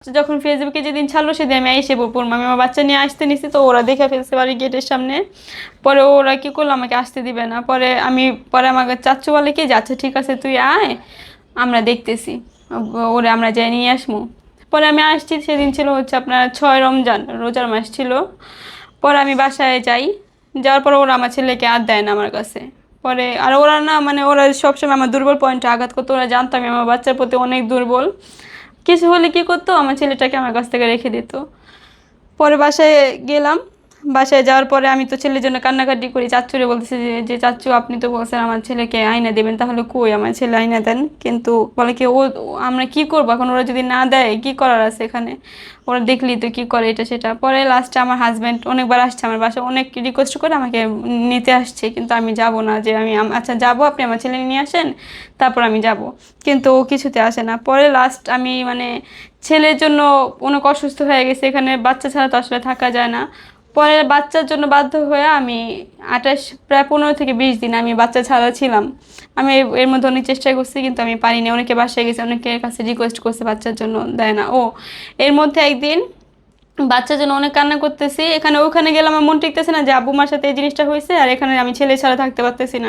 যখন ফেসবুকে যেদিন ছাড়লো সেদিন আমি এসে পড়লাম, আমি আমার বাচ্চা নিয়ে আসতে নিছি, তো ওরা দেখে ফেলছে বাড়ির গেটের সামনে। পরে ওরা কি করলো, আমাকে আসতে দিবে না। পরে আমাকে চাচ্চু বলে কি, যাচ্ছে ঠিক আছে তুই আয়, আমরা দেখতেছি, ওরে আমরা যাই নিয়ে আসবো। পরে আমি আসছি, সেদিন ছিল হচ্ছে আপনার 6 রমজান, রোজার মাস ছিল। পরে আমি বাসায় যাই, যাওয়ার পর ওরা আমার ছেলেকে আর দেয় না আমার কাছে। পরে আর ওরা না, মানে ওরা সবসময় আমার দুর্বল পয়েন্টে আঘাত করতো। ওরা জানতো আমি আমার বাচ্চার প্রতি অনেক দুর্বল। কিছু হলে কি করতো, আমার ছেলেটাকে আমার কাছ থেকে রেখে দিত। পরে বাসায় গেলাম, বাসায় যাওয়ার পরে আমি তো ছেলের জন্য কান্নাকাটি করি, চাচ্চুরে বলতেছি যে চাচ্চু আপনি তো বলছেন আমার ছেলেকে আয়না দেবেন, তাহলে কই আমার ছেলে আয়না দেন। কিন্তু বলে কি আমরা কি করবো এখন, ওরা যদি না দেয় কি করার আছে এখানে, ওরা দেখলি তো কি করে এটা সেটা। পরে লাস্টে আমার হাজব্যান্ড অনেকবার আসছে আমার বাসায়, অনেক রিকোয়েস্ট করে আমাকে নিতে আসছে, কিন্তু আমি যাব না, যে আচ্ছা যাবো, আপনি আমার ছেলে নিয়ে আসেন, তারপর আমি যাব। কিন্তু ও কিছুতে আসে না। পরে লাস্ট আমি মানে ছেলের জন্য অনেক অসুস্থ হয়ে গেছে, এখানে বাচ্চা ছাড়া তো আসলে থাকা যায় না। পরে বাচ্চার জন্য বাধ্য হয়ে আমি প্রায় 15 থেকে 20 দিন আমি বাচ্চা ছাড়া ছিলাম। আমি এর মধ্যে অনেক চেষ্টা করছি, কিন্তু আমি পারিনি। অনেকে বাসায় গেছে, অনেকের কাছে রিকোয়েস্ট করছে, বাচ্চার জন্য দেয় না। এর মধ্যে একদিন বাচ্চার জন্য অনেক কান্না করতেছি, এখানে ওখানে গেলে আমার মন টিকতেছে না, যে আব্বু মার সাথে এই জিনিসটা হয়েছে, আর এখানে আমি ছেলে ছাড়া থাকতে পারতেছি না।